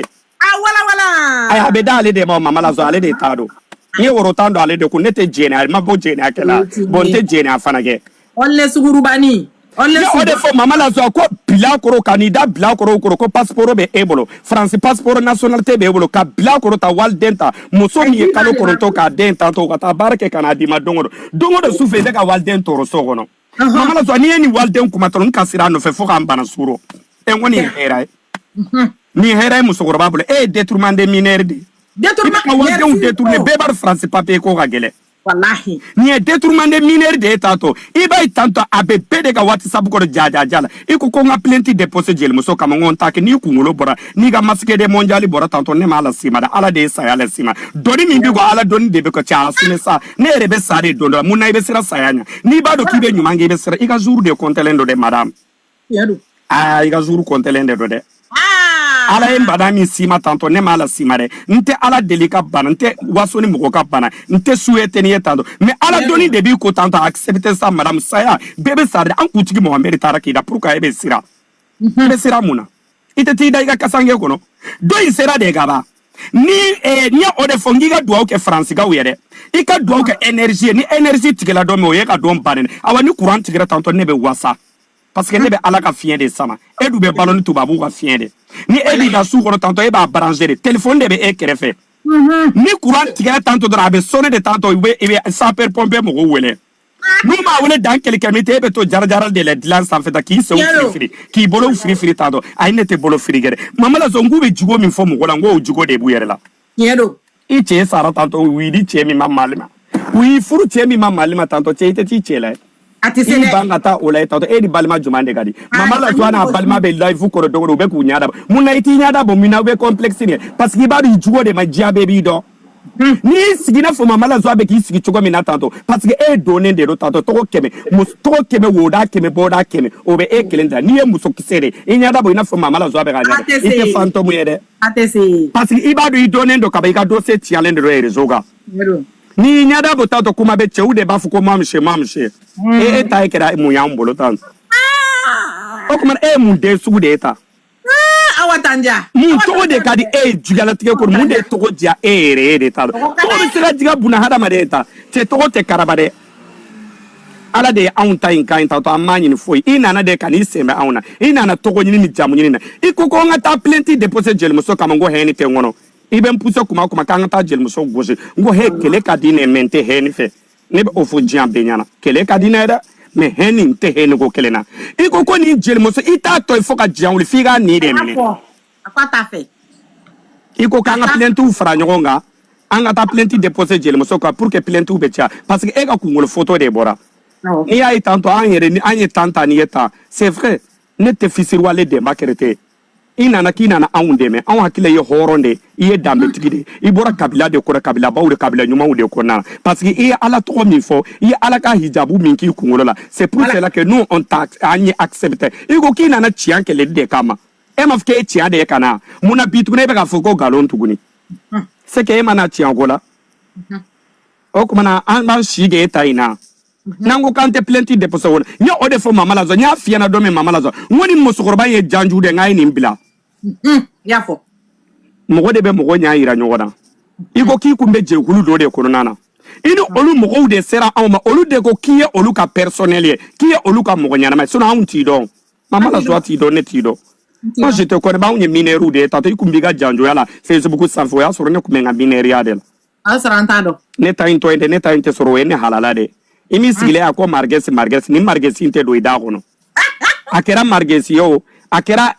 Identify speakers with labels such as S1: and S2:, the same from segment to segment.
S1: Ah wala.
S2: Ay habe da ale de ma mama la zo ale de tado. Ye woro tando ale de ko nete jene ma bo jene akela. Bonte jene afana ke.
S1: Olle sugurubani. Olle
S2: ode fo mama la zo ko bila koro kanida bila koro ko passeport be ebolo. France passeport nationalité be ebolo ka bila koro ta wal denta. Muso mi ye kalo koro to ka denta to ka ta barke kana di ma dongo. Dongo do sufe de ka wal denta ro so gono. Mama la zo ni wal den kuma to nka sira no fe fo ka mbana suro. E ngoni hera. Ni hera muso ko babule détournement des mineurs de. Détourner bébar France papier ko ka gele.
S1: Wallahi.
S2: Ni détournement des mineurs de tato. Iba itanto abe pede ka WhatsApp ko jaja jala. Iko ko nga plenty déposer jel muso kama ngonta ke ni ku ngolo bora. Ni ga maske de mondiali bora tanto ne mala sima da ala de sa ala sima. Doni mi bigo ala doni de be ko cha sine sa. Ne rebe sare dondo munna ibe sira sayanya. Ni ba do kibe nyuma nge be sira ika jour de kontelendo de madame.
S1: Yadu.
S2: Ah ika jour kontelendo de. Ala embada mi sima tanto ne mala sima de nte ala delika bana nte wasoni mugo ka bana nte souhaiter ni tanto mais ala doni de bi ko tanto accepter ça madame saya bebe sare an kutigi mo mbere taraki da pourquoi ebe sira ebe sira muna ite ti da iga kasange kono do isera de gaba ni nya ode fongiga duwa ke France ga were ika duwa ke énergie ni énergie tigela do me o ye ka do mbane awani courant tigera tanto ne be wasa parce que ne be ala ka fien de sama edu be ballon to babu ka fien de ni ebi da su kono tanto e ba brancher de téléphone de be e kerefe ni courant tigera tanto dra be sonner de tanto e sapeur pompier mo wele no ma wele dan quelques minutes e be to jarjaral de la dilance en fait ki se free ki bolo free tanto ay nete bolo free gere mama la zongu be jugo mi fo mo gola ngo jugo de bu yere la
S1: yedo
S2: iche sara tanto wi di che mi mamalima wi furu che mi mamalima tanto che ite ti che la Ini bangata olay tato di balma jumande gadi mama la joana balma be live ko do be ku nyaada muna iti nyaada bo mina be complexe ni parce que ba du jugo de magia baby do ni sigina fo mama la joa be ki sigi chugo mina tanto parce que donner de do tanto to keme mus to keme woda keme boda keme o be kelenda ni e muso kisere nyaada bo ina fo mama la joa be ganya ite fantôme yede atese parce que iba du donner do kabaika do se tialende do rezoga ni nyada botato kuma be cheu de bafu ko mamshe ta ekera mu yambolo tan o kuma mu de su de ta
S1: awatanja
S2: mu to de kadi jugala tike ko mu de to dia re de ta to sira diga buna hada made ta te to te karabade ala de aunta in kain ta to amani ni foi ina na de kani sembe auna ina na to ko nyini jamu nyini na ikoko ngata plenty deposit gel muso kama ngo heni te ngono iben puso kuma kanga ta jel muso goje ngo he kele kadine mente heni fe ne be ofo jian benyana kele kadine da me heni te heni go kele na iko ko ni jel muso ita to ifo ka jian uli figa ni de mene
S1: akwata fe
S2: iko kanga plenty fra nyogonga anga ta plenty déposer jel muso ka pour que plenty be tia parce que e ka kungolo photo de bora ni ay tanto anyere ni anye tanta ni eta c'est vrai ne te fisir wale de makerete inana kinana aundeme an hakile ye horonde iye dambe tigide ibora kabila de kora kabila bawre kabila nyuma de kona parce que iye ala to mi fo iye ala ka hijabu min ki kungolo la c'est pour cela que nous on taxe anye accepter igo kinana chian ke le de kama e ma fke chian de kana muna bitu ne be ka fo ko galon tuguni c'est que emana chian gola o kuma na an ban shige taina nango kante plenty de poso nya ode fo mama la zo nya fiana do me mama la zo ngoni musukoroba ye janju de ngai ni mbila
S1: yafo
S2: mogo de be mogo nya ira nyogoda iko ki kumbe je hulu do de kono nana ino olu mogo de sera awma olu de ko kiye olu ka personnel kiye olu ka mogo nya na ma sona hunti do mama la zo ti do ne ti do moi je te connais ba unye mineru de tato ikumbiga janjo yala Facebook sanfo ya soro ne kumenga mineri adel
S1: asrantado
S2: neta inte soro ene halala de imi sigile ako margesi ni margesi inte do ida kono akera margesi yo akera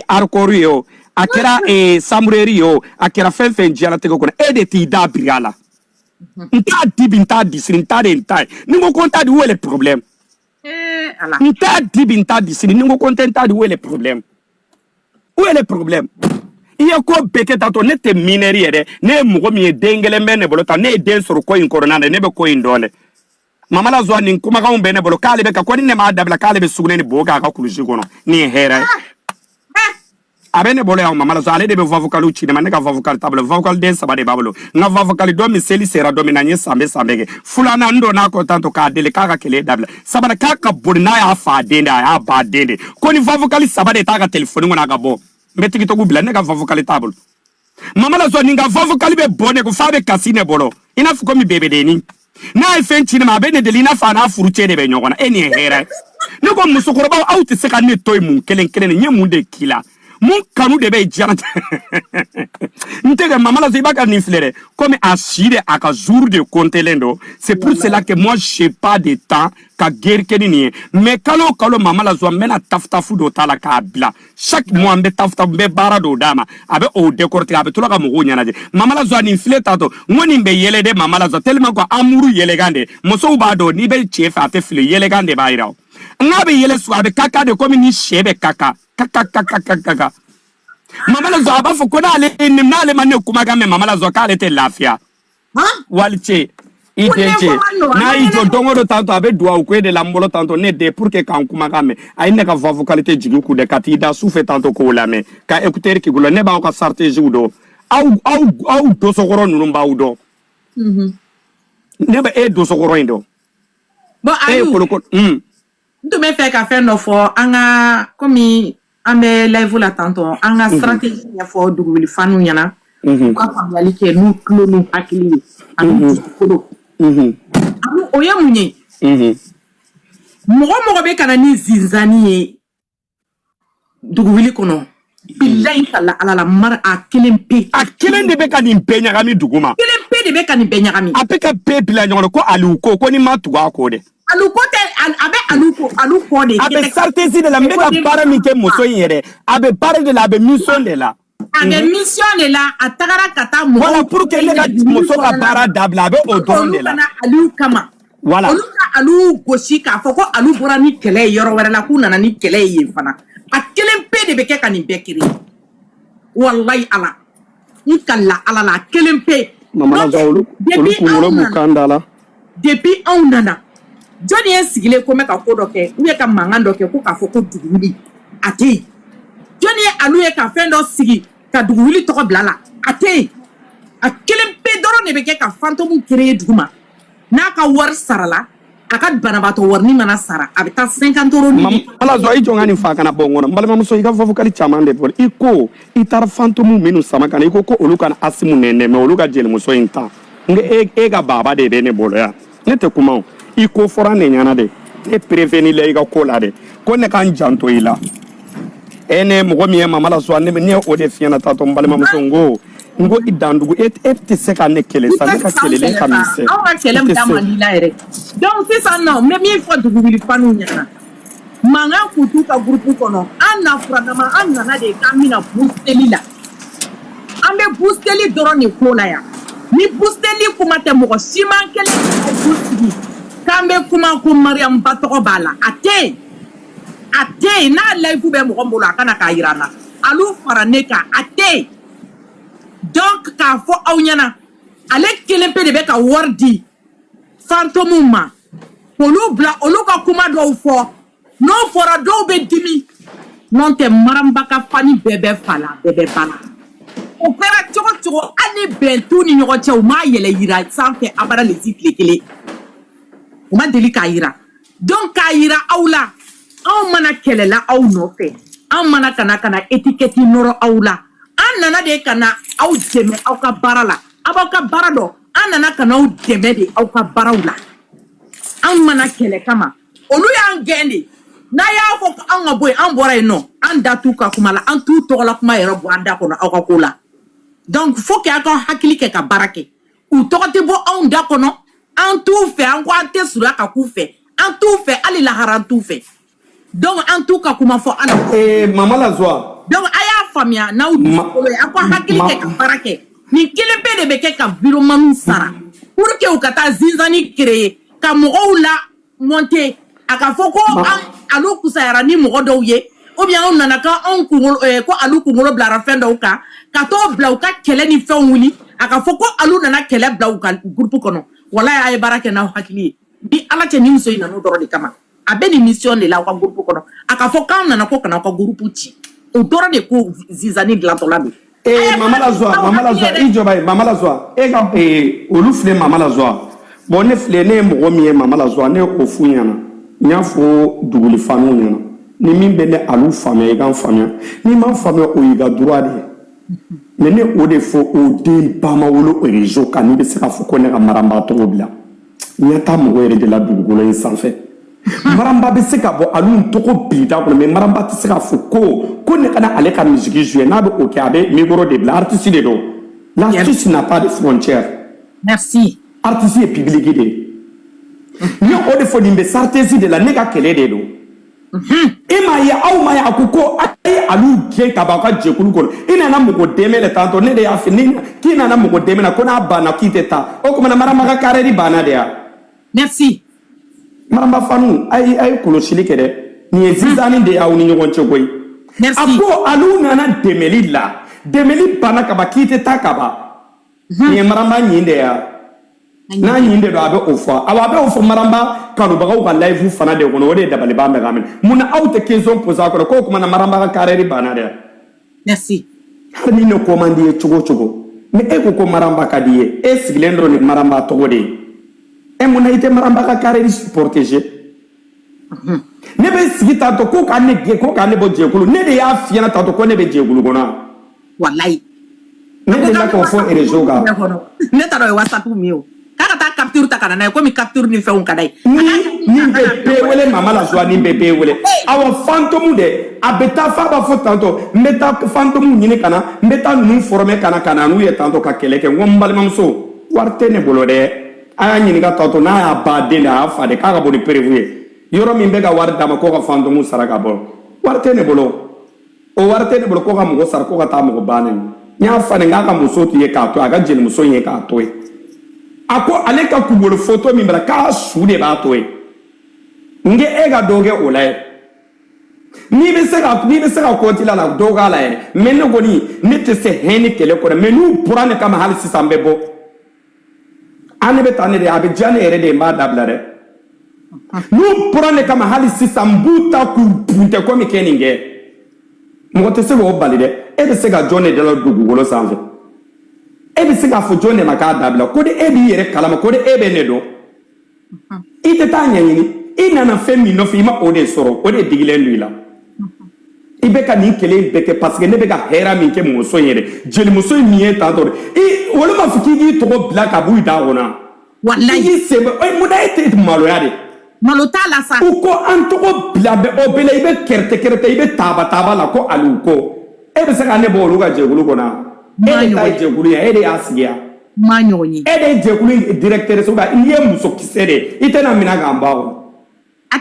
S2: arkoru yo akera samureri yo akera fenfen jala tego kono de ti da briala nta dibinta disrinta de nta ningo konta di wele problème
S1: ala
S2: nta dibinta disrin ningo kontenta di wele problème où est le problème il y a quoi beketa to nete mineri ere ne mugo mi dengele mene bolota ne den soro ko in corona ne be ko in dole mama la zo ni kuma ka umbene bolo kale be ka ko ni ne ma dabla kale be sugne ni boga ka kuluji kono ni hera abene bolo ya mama la zo ale de be vocal uchi ne maneka vocal table vocal den sabade babolo nga vocal do mi seli sera do mi nanye sambe fulana ndo na ko tanto ka dele ka kele dabla sabana ka ka burna ya fa dende ya ba dende ko ni vocal sabade ta ka telephone ngona ka bo me TikTok bila ne ka vocal table mama la zo ninga vocal be bonne ko fa be kasine bolo ina fu ko mi bebe deni na e fenti ma be ne de lina fa na furu che de be nyogona eni hera ne ko musukoro ba out se ka ne toy mun kelen nye mun de kila mun kanu de be jara ntega mama la zo ibaka ni flere comme asire aka jour de contelendo c'est pour cela que moi j'ai pas de temps ka guerre kenini mais kalo mama la zo mena taftafu do tala ka bla chaque mois mbe tafta mbe bara do dama abe o décorté abe to la ka mugo nyana je mama la zo ni flere tato ngoni mbe yele de mama la zo tellement ko amuru yele gande moso ba do ni be chef ate flere yele gande ba ira ngabe yele so abe kaka de comme ni chebe kaka mama la zo aba fo ko dale ni nale manne kuma ga me mama la zo ka le te lafia walche idenche na ijo dongo tanto abe dua ko de la mbolo tanto ne de pour que kan kuma ga me ay ne ka vocalité jigi ku de kati da soufe tanto ko la me ka écouter ki gulo ne ba ko stratégie do au do sokoro nunu ba udo ne ba e do sokoro indo
S1: bon ayu
S2: ko
S1: do me fait ka faire no fo anga comme ambe live la tanto anga stratégie ya fo duguli fanu nyana ko famali ke nu klonu akili anu ko anu oya munye mogo be kana ni zinzani duguli kono billahi kala ala la mar a kelen de be kan impenya gami duguma kelen pe de be kan impenya gami apeka pe bila nyono ko aluko ko ni matuwa ko de aluko te aluko de abe sartesi de la mega para mi ke moso yere abe para de la abe mission de la abe mission de la atagara kata mo voilà pour que le moso ka para dabla abe odon de la alu kama voilà alu goshi ka foko alu bora ni kele yoro wala la kuna na ni kele yi fana a kelen pe de be ke kan bekiri wallahi ala ikalla ala la kelen pe
S2: mama la zawlu ko mu kandala
S1: depuis on nana Johnny sigile ko me ka ko doke u ye ka mangan doke ko ka foko duguli ate Johnny alu ye ka fendo sigi ka duguli to blala ate a kelen pe doro ne be ke ka fantôme créer duguma na ka war sarala aka banabato warni mana sara abita 50 euros ni
S2: ala zo ijo ngani fa kana bongo na mbale mamuso ika fofu kali chamande por iko itar fantôme menu sama kana iko ko oluka na asimu nene me oluka jeli muso inta nge ega baba de bene bolo ya nete kuma iko fora ne nyana de e prévenir le ega ko la de ko ne kan janto ila ene mo mi mama la so ne o de fiana tato mbale mamuso ngo idandugu et se ka ne kele sa ne ka kele le kamise
S1: awa kele mtama lila ere donc c'est ça non mais mi faut duguli fanu nyana manga kutu ka groupe kono anna fragama anna na de kamina boosteli la ambe boosteli doro ni kola ya ni boosteli kuma te mo siman kele boosteli kambe kuma ko Mariam batoko bala ate na live be mo ngombo la kana ka irana alu faraneka ate donc ka fo awnyana ale kelen pe de be ka wardi fantôme ma olu bla olu ka kuma do fo no fora do be dimi non te maramba ka fani bebe fala bebe bala opera chogo ani bentu ni nyogo che o ma yele yira sanfe abara le ziklekele o ma deli ka yira donc ka yira awla aw mana kelela aw no fe aw mana kana étiquette noro awla anana de kana aw deme aw ka barala abaw ka barado anana kana aw deme de aw ka barawla an mana kele kama olu yan gende na ya fo an ga boy an bora no an datu ka kuma la an tu to la kuma yero bo anda ko aw ka kula donc faut que aka hakili ke ka barake u to te bo an da ko no an tu fe an ko ante sura ka ku fe an tu fe ali la haran tu fe donc an tu ka kuma fo an
S2: mama la zoa
S1: donc aya famia na u akwa hakili ke ka barake ni kele pe de be ke ka environnement sara pour que u kata zinzani créer ka mo la monter aka foko alu kusayara ni mo do ye ou bien on nana ka on kungolo ko alu kungolo bla fendo ka to bla ka kele ni fe wuli aka foko alu nana kele bla ka groupe kono wala ay barake na hakili bi ala te ni muso ina no doro de kama abeni mission de la ka groupe kono aka foko nana ko kana ka groupe ti o doro de ko zizani glantolado
S2: mama la zoa ijo bay mama la zoa ga olu fle mama la zoa bon ne fle ne mo mi mama la zoa ne o fu nyana nya fo duguli fanu nyana ni min bɛ ne alu faamuya i ka faamuya ni ma faamuya o y'i ka droit de mais ne o de fɔ o den ba ma wolo réseau kan n'i bɛ se ka fɔ ko ne ka maramba tɔgɔ bila ɲɛ t'a mɔgɔ yɛrɛ de la dugukolo in sanfɛ maramba bɛ se ka bɔ alu tɔgɔ bi da kɔnɔ mais maramba tɛ se ka fɔ ko ne kana ale ka musique jouer n'a bɛ o kɛ a bɛ micro de bila artiste de don l'artiste n'a pas de frontière
S1: merci
S2: artiste ye public de ne o de fɔ nin bɛ sartesi de la ne ka kɛlɛ de don e ma ye aw ma ye a ko a ye alu gɛn ka bɔ a ka jɛkulu kɔnɔ i nana mɔgɔ dɛmɛ de tantɔ ne de y'a fɛ k'i nana mɔgɔ dɛmɛ na ko n'a banna k'i tɛ taa o tuma marama ka carré de banna de ya
S1: merci
S2: maramba fanu a ye kɔlɔsili kɛ dɛ nin ye sisanni de y'aw ni ɲɔgɔn cɛ koyi a ko alu nana dɛmɛli la dɛmɛli banna ka ban k'i tɛ taa ka ban nin ye maramba ɲin de ya n'a ɲin de don a bɛ o fɔ a bɛ o fɔ maramba kanubagaw ka live fana de kɔnɔ o de ye dabaliban bɛ ka minɛ mun na aw tɛ question posé a kɔrɔ k'o tuma na maramba ka carré banna dɛ
S1: merci
S2: hali ni ne ko man di ye cogo cogo ni e ko maramba ka di ye e sigilen dɔrɔn ni maramba tɔgɔ de ye e mun na i tɛ maramba ka carré protéger ne bɛ sigi tantɔ ko k'a ne gɛn ko k'a ne bɔ jɛkulu ne de y'a f'i ɲɛna tantɔ ko ne bɛ jɛkulu kɔnɔ
S1: wallahi
S2: ne de la k'o fɔ réseau kan
S1: ne t'a dɔn o ye WhatsApp min ye o k'a ka taa capture ta ka na n'a ye komi capture ni fɛnw ka d'a ye
S2: ni bɛ bɛɛ wele mama la joie ni bɛ bɛɛ wele awɔ fantôme de a bɛ taa f'a b'a fɔ tantɔ n bɛ taa fantôme ɲini ka na n bɛ taa ninnu former ka na n'u ye tantɔ ka kɛlɛ kɛ n ko n balimamuso wari tɛ ne bolo dɛ a y'a ɲininka tantɔ n'a y'a ba den de a y'a fa de k'a ka bɔ ni prévu ye yɔrɔ min bɛ ka wari d'a ma k'o ka fantôme sara ka bɔ wari tɛ ne bolo o wari tɛ ne bolo k'o ka mɔgɔ sara k'o ka taa mɔgɔ bannen n y'a fa nin k'a ka muso tun ye k'a to a ka jelimuso ye k'a to ye a ko ale ka kungolo photo min bila k'a su de b'a to ye n kɛ e ka dɔ kɛ o la ye n'i bɛ se ka continuer la dɔ k'a la yɛrɛ mais ne kɔni ne tɛ se hɛn kɛlɛ kɔnɔ mais n'u bɔra ne kama hali sisan n bɛ bɔ an ne bɛ taa ne de a bɛ diya ne yɛrɛ de n b'a dabila dɛ n'u bɔra ne kama hali sisan n b'u ta k'u buntɛ komi kɛ nin kɛ mɔgɔ tɛ se k'o bali dɛ e bɛ se ka jɔn de dala dugukolo sanfɛ e bɛ se k'a fɔ jɔn de ma k'a dabila ko de e b'i yɛrɛ kalama ko de e bɛ ne dɔn i tɛ taa ɲɛɲini i nana fɛn min nɔfɛ i ma o de sɔrɔ o de digilen don i la i bɛ ka nin kelen bɛɛ kɛ parce que ne bɛ ka hɛrɛ min kɛ muso in yɛrɛ jelimuso in min ye tantɔ de olu ma fɔ k'i k'i tɔgɔ bila ka bɔ i da kɔnɔ
S1: wallahi
S2: i sen bɛ mun na e tɛ maloya de
S1: malo t'a la sa
S2: u ko an tɔgɔ bila o bɛɛ la i bɛ kɛrɛtɛ i bɛ taaba la ko alu ko e bɛ se ka ne bɔ olu ka jɛkulu kɔnɔ e de ta ye jɛkulu ye e de y'a sigi yan
S1: ma ɲɔgɔn ye
S2: e de ye jɛkulu directeur so n'i ye muso kisɛ de i tɛna minɛ k'an ba kɔnɔ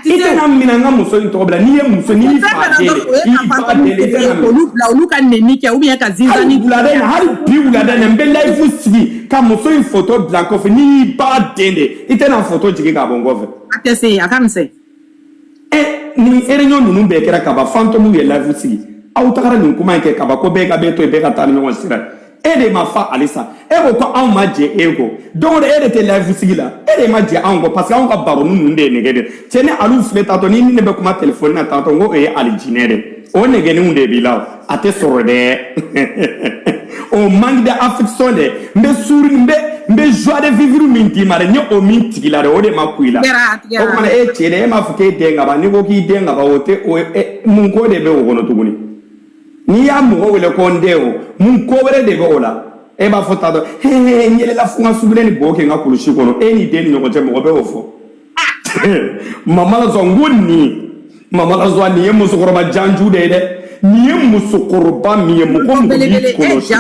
S2: i tɛna minɛ n ka muso in tɔgɔ bila n'i ye muso n'i y'i fa deli i ba deli i tɛna minɛ
S1: olu ka nɛni kɛ ou bien ka zinzani
S2: wulada in hali bi wulada in n bɛ live sigi ka muso in photo bila n kɔfɛ n'i y'i ba den de i tɛna photo jigin k'a bɔ n kɔfɛ
S1: a tɛ se a ka misɛn
S2: ni réunion ninnu bɛɛ kɛra kaban fantôme ye live sigi aw tagara nin kuma in kɛ kaban ko bɛɛ ka bɛɛ to yen bɛɛ ka taa ni ɲɔgɔn sira e de ma fa halisa e ko anw ma jɛ e kɔ donc e de tɛ live sigi la e de ma jɛ anw kɔ parce que anw ka baronu ninnu de ye nɛgɛ de cɛ ni alu filɛ tantɔ ni ne bɛ kuma telefɔni na tantɔ n ko o ye alijinɛ de o nɛgɛninw de b'i la a tɛ sɔrɔ dɛ o manque d'affection dɛ n bɛ sourire n bɛ joie de vivre min d'i ma dɛ n ye o min tigi la dɛ o de ma ku i la o kumana e cɛ dɛ e m'a fɔ k'e den ka ban n'i ko k'i den ka ban o tɛ mun ko de bɛ o kɔnɔ tuguni n'i y'a mɔgɔ wele ko n den o mun ko wɛrɛ de bɛ o la e b'a fɔ tantɔ n yɛlɛla fo n ka sugunɛ ni bɔgɔ kɛ n ka kulusi kɔnɔ e ni den ni ɲɔgɔn cɛ mɔgɔ bɛ o fɔ mama la sɔn n ko nin mama la sɔn nin ye musokɔrɔba janju de ye dɛ nin ye musokɔrɔba min ye mɔgɔ mɔgɔ b'i kɔlɔsi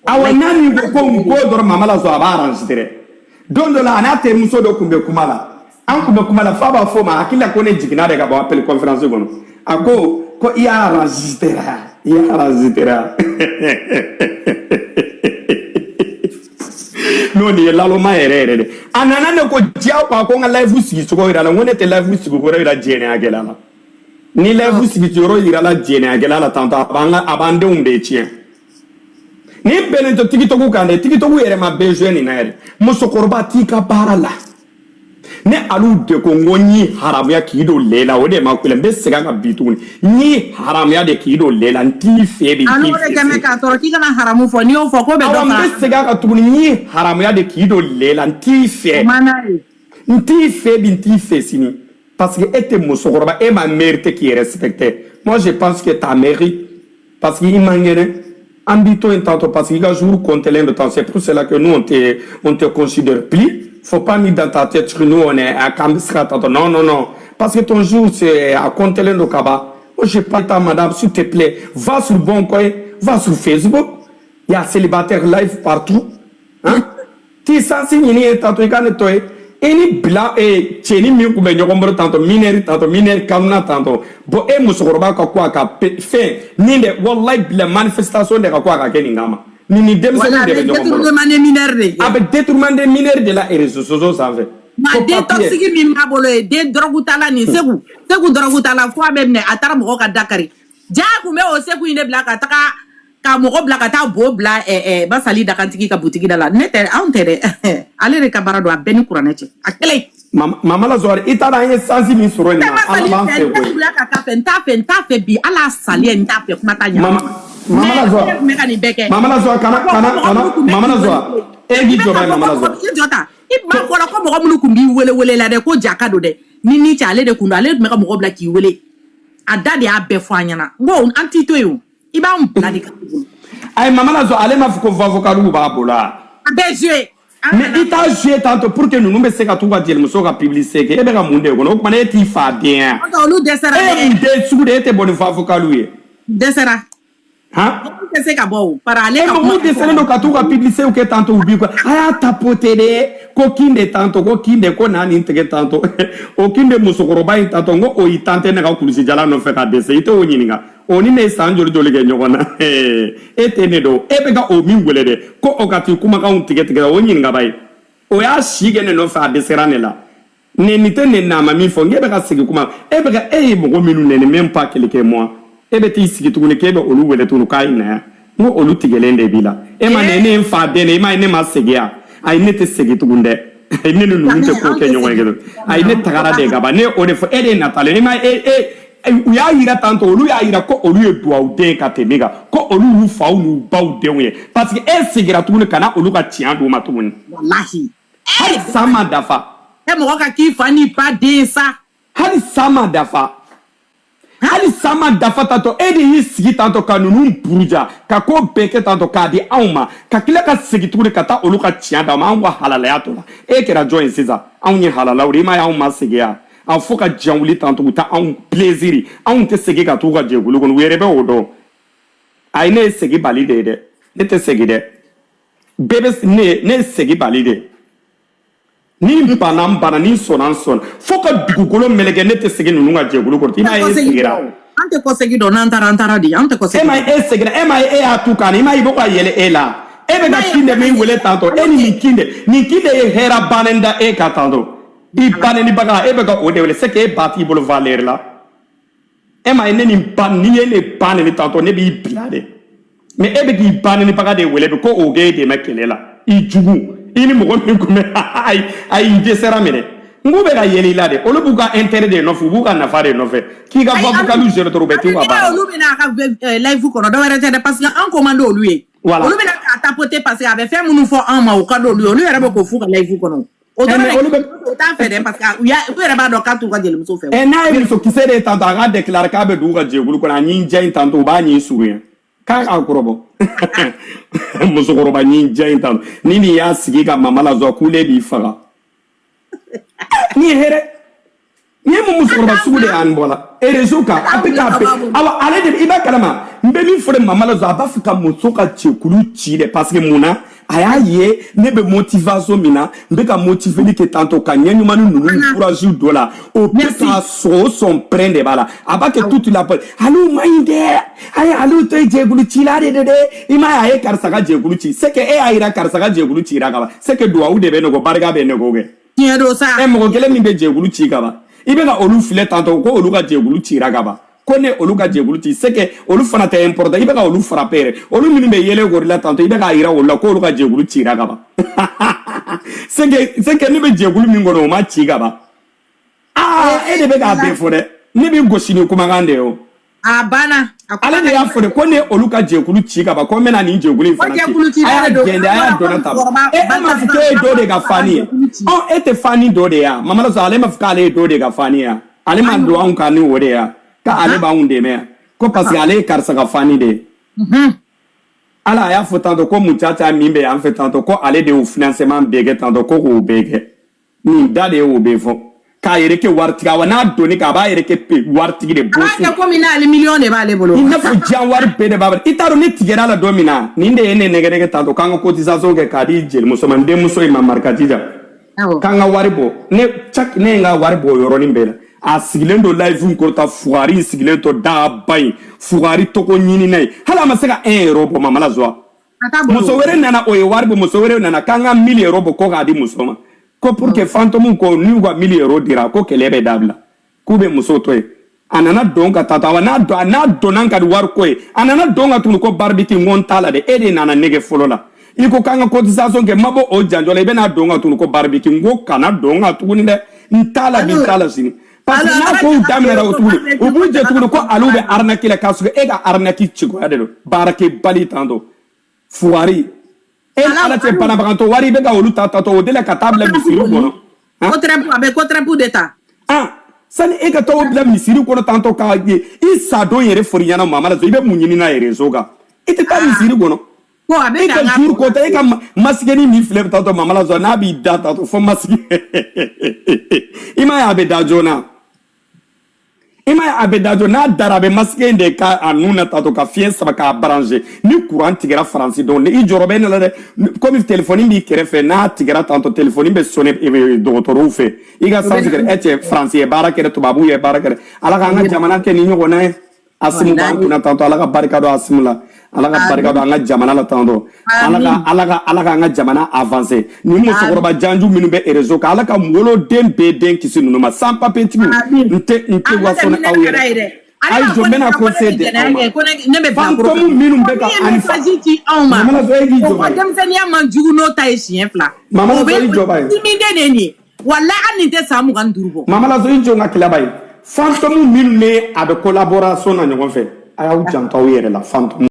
S2: awɔ n'a min ko n ko dɔrɔn mama la sɔn a b'a arrange dɛ don dɔ la a n'a terimuso dɔ tun bɛ kuma la an tun bɛ kuma la f'a b'a fɔ ma hakili la ko ne jiginna de ka bɔ appel conférence kɔnɔ a ko i y'a enregistré i y'a enregistré n'o nin ye laloma yɛrɛ yɛrɛ de a nana ne ko diya ko a ko n ka live sigi cogo yira la n ko ne tɛ live sigi cogo yira jɛnɛya gɛlɛya la ni live sigi cogo yira la jɛnɛya gɛlɛya la tantɔ a b'an denw de tiɲɛ ni bɛnnen to tiktok kan dɛ tiktok yɛrɛ ma bɛɛ joué nin na yɛrɛ musokɔrɔba t'i ka baara la ne alu de ko n ko n y'i haramuya k'i don lela o de ma kule n bɛ segin a kan bi tuguni n y'i haramuya de k'i don lela n t'i fɛ bi
S1: alo de kɛmɛ k'a tɔrɔ k'i kana haramu fɔ n'i y'o fɔ ko bɛ dɔ fara
S2: n bɛ segin a kan tuguni n y'i haramuya de k'i don lela n t'i fɛ n t'i fɛ bi n t'i fɛ sini parce que était musokoroba et ma mérite qui est respectée. Moi je pense que ta mérite parce qu'il manquait ambito un tantôt parce qu'il y a jour compter le temps. C'est pour cela que nous on te considère plus. Faut pas mettre dans ta tête que nous on est à Kambisra tantôt. Non. Parce que ton jour c'est à compter le Kaba. Moi je pas ta madame s'il te plaît. Va sur Bon Coin, va sur Facebook. Il y a célibataire live partout. Hein? Tu sais si il y a tantôt il y a toi. Eni bla e cheni mi ku be nyogombro tanto mineri kamna tanto bo e musokoroba ka kwa ka fe ni de wallahi bla manifestation de ka kwa ka keni ngama ni demso de be nyogombro avec détournement des mineurs de la réseaux sociaux ça fait
S1: ma de toxique mi mabolo de drogu tala ni segu drogu tala fo be ne atara mo ka dakari ja ku me o segu ine bla ka taka ka mo bla ka ta bo bla ba sali da kantiki ka boutique da la nete antere ale re ka barado a beni kuranete akele
S2: mama la zoare itara ye sansi mi soro ni ala
S1: fe ko bla ka ta fe bi ala sali en ta fe kuma ta nya
S2: mama la zoare mama la zoare kana mama la zoare e gi joba mama la zoare
S1: jota iba ko la ko mo mu kumbi wele la de ko jaka do de ni cha ale de kundu ale me ka mo bla ki wele adade a be fo anyana ngo anti to yo iba mbla de ka
S2: ay mama la zo ale ma fuko vocalu ba bola
S1: joué
S2: mais il t'a joué tant pour que nous me seka tuwa diel muso ka publicité ke ebe ka munde ko no ko mané ti fa bien
S1: on desera
S2: de sude te bon vocalu
S1: desera
S2: hein
S1: que c'est ka bo para ale
S2: ka mo desera no ka tuwa publicité o ke tanto ubi ko aya tapote de ko kinde tanto ko kinde ko nani intege tanto o kinde muso ko roba tanto ngo o itante na ka kulisi jala no fe ka dese ite o nyininga oni ne sanjori dole ke nyogona etene do ebega o mingwele de ko okati kuma ka untige o nyinga bai o ya shige ne no fa deserane la ne nite ne na mami fo ngebega sigi kuma ebega mo minu ne même pas quelques mois ebe ti sigi tukune kebe olu wele tunu kai na ngo olu tigelende bila ma ne fa de ne ma ne ma segia ay ne te sigi tukunde ay ne nu nte ko ke nyogona ay ne tagara de gaba ne o de fo ede natale ne ma u y'a yira tanto olu y'a yira ko olu ye duwawu den ka tɛmɛ kan ko olu y'u faw n'u baw denw ye parce que e segira tuguni ka na olu ka tiɲɛ d'u ma tuguni
S1: wallahi
S2: hali san ma dafa
S1: mɔgɔ ka k'i fa ni ba den sa
S2: hali san ma dafa tantɔ e de y'i sigi tantɔ ka ninnu buruja ka ko bɛɛ kɛ tantɔ k'a di anw ma ka tila ka segin tuguni ka taa olu ka tiɲɛ d'a ma anw ka halalaya to la e kɛra jɔn ye sisan anw ye halalaw de i m'a ye anw ma segin yan an fo ka janwuli tanto u ta anw plaisir anw tɛ segi ka t'u ka jɛkulu kɔnɔ u yɛrɛ bɛ o dɔn ayi ne ye segi bali de ye dɛ ne tɛ segi dɛ bɛɛ bɛ ne ye segi bali de ni banna n banna ni sɔnna n sɔnna fo ka dugukolo meleke ne tɛ segi ninnu ka jɛkulu kɔnɔ i m'a ye e segira
S1: an tɛ kɔ segi dɔn n'an taara di an tɛ kɔ segi
S2: e ma ye e segira e ma ye e y'a tu kan i m'a ye i bɛ ka yɛlɛ e la e bɛ ka kinde min wele tantɔ e ni nin kinde ye hɛrɛ bannen da e ka tantɔ i bane ni baga e be ka o de wele c'est que e bati bolo valeur la e ma ne ni ban ni ye ne bane ni tanto ne bi blade mais e be ki bane ni baga de wele be ko o ge de makele la i jugu i ni mo ko me ay desera mene ngu be ka yeli la de olu bu ka intérêt de no fu bu ka nafa de no fe ki ga va bu ka lu jere to robeti wa ba
S1: olu bina ka live ko do wéré te parce que en commande olu ye olu bina ka tapoter parce que avait fait munu fo en ma o ka do olu yere be ko fu ka live ko no o do ta fait parce que ya o yere ba do ka tu ka jeli muso fe
S2: e na e muso kise de tanto aga déclarer ka be du ka jegulu ko na nyi njain tanto ba nyi suruya ka ka korobo muso koroba nyi njain tanto ni ya sigi ka mama la zo kule bi faga ni here ni mu muso koroba sude an bola e rezo ka apika pe awa ale de iba kalama mbe mi fore mama la zo abafika muso ka chekulu chi de parce que muna aya ye ne be motivation mina mbe ka motiver ni ke tanto ka nyanyuma nunu courage do la o pesa son prendre bala abake toute la alu mainde ay alu to jegulu chi la de ima ay karsa ka jegulu chi c'est que e ayira karsa ka jegulu chi ra ka c'est que do de be no go barga be no go ge
S1: tiendo sa
S2: e mo gele mi be jegulu chi ka ba ibe ka olu file tanto ko olu ka jegulu chi ra ka ba kone olu ka jegulu ti c'est que olu fana te important ibe ka olu frapper olu minnu be yele gorilla tanto ibe ka ira wala ko olu ka jegulu ci ra gaba c'est que ni be jegulu min gono ma ci gaba e de be ka be fore ni be gosini kuma gande yo
S1: bana
S2: ale de ya fore kone olu ka jegulu ci gaba ko mena ni jegulu fana ci aya gende aya donata e ma fuke do de ga fani e te fani do de ya mama la sale ma fuka ale do de ga fani ya ale ma don anw kan ni o de ya ka ale b'anw dɛmɛ ko parce que ale ye karisa ka fani de ala a y'a fɔ tantôt ko muchacha min bɛ yan fɛ tantôt ko ale de y'o financement bɛɛ kɛ tantôt ko k'o bɛɛ kɛ nin da de y'o bɛɛ fɔ k'a yɛrɛ kɛ waritigi wa n'a donni k'a b'a yɛrɛ kɛ waritigi de bɔ
S1: so. Komi n'ale million de b'ale bolo.
S2: I n'a fɔ diɲɛ wari bɛɛ de b'a bolo i t'a dɔn ne tigɛra la don min na nin de ye ne nɛgɛ tantôt k'an ka cotisation kɛ k'a di jelimuso ma n denmuso in ma Marikatija k'an ka wari bɔ ne ye n ka wari bɔ o yɔrɔnin bɛɛ la a sigilen don live in kɔrɔta fugari sigilen to daba in fugari tɔgɔ ɲinina ye hali a ma se ka 1 euro bɔ Mama Lazoa muso wɛrɛ nana o ye wari bɔ muso wɛrɛ nana k'an ka 1000 euro bɔ ko k'a di muso ma ko pour que fantôme ko n'u ka 1000 euro dira ko kɛlɛ bɛ dabila k'u bɛ muso to ye a nana don ka taa wa n'a donna ka di wari ko ye a nana don ka tuguni ko barbiti n ko n t'a la de e de nana nege fɔlɔ la i ko k'an ka cotisation kɛ ma bɔ o janjɔ la i bɛna don ka tuguni ko barbiti n ko kana don ka tuguni dɛ n t'a la bi n t'a la sini parce que n'a ko u daminɛra o tuguni u b'u jɛ tuguni ko ale bɛ arnaque la k'a sɔrɔ e ka arnaque cogoya de don baarakɛbali tantôt fugari e ala tɛ banabagatɔ wari i bɛ ka olu ta tatɔ o de la ka taa bila misiri kɔnɔ
S1: a bɛ kɔtɛrɛpu de ta
S2: sani e ka taa o bila misiri kɔnɔ tantɔ k'a ye i sadon yɛrɛ fɔri ɲɛna Mama Lazoa i bɛ mun ɲini n'a ye réseau kan i tɛ taa misiri kɔnɔ i ka jour kɔta i ka masigɛni min filɛ tantɔ Mama Lazoa n'a b'i da tantɔ fɔ masigi i m'a ye a bɛ da joona i m'a ye a bɛ da joona n'a dara a bɛ masigɛ in de k'a nun na tantɔ ka fiɲɛ sama k'a branché ni courant tigɛra Faransi dɔn i jɔrɔ bɛ ne la dɛ comme téléphone b'i kɛrɛfɛ n'a tigɛra tantɔ téléphone bɛ sonné dɔgɔtɔrɔw fɛ i ka sans tigɛra cɛ Faransi ye baara kɛ tubabuw ye baara kɛ ala k'an ka jamana kɛ ni ɲɔgɔnna ye Asimu b'an kunna tantɔ ala ka barika don Asimu la ala ka barika don an ka jamana la tantɔ ala k'an ka jamana avancer ni musokɔrɔba janju minnu bɛ réseau kan ala ka woloden bɛɛ den kisi ninnu ma sans papier tigiw n tɛ waso ni aw yɛrɛ ayi jɔ n bɛna conseil di aw ma fantôme minnu bɛ ka ani Mama Lazoa e k'i jɔ
S1: ba ye denmisɛnniya man jugu n'o ta ye siɲɛ 2
S2: Mama Lazoa i jɔ ba ye
S1: timiden de nin ye walahi hali nin tɛ san 25 bɔ
S2: Mama Lazoa i jɔ n ka tila ba ye fantôme minnu ne a bɛ collaboration na ɲɔgɔn fɛ a y'aw janto aw yɛrɛ la fantôme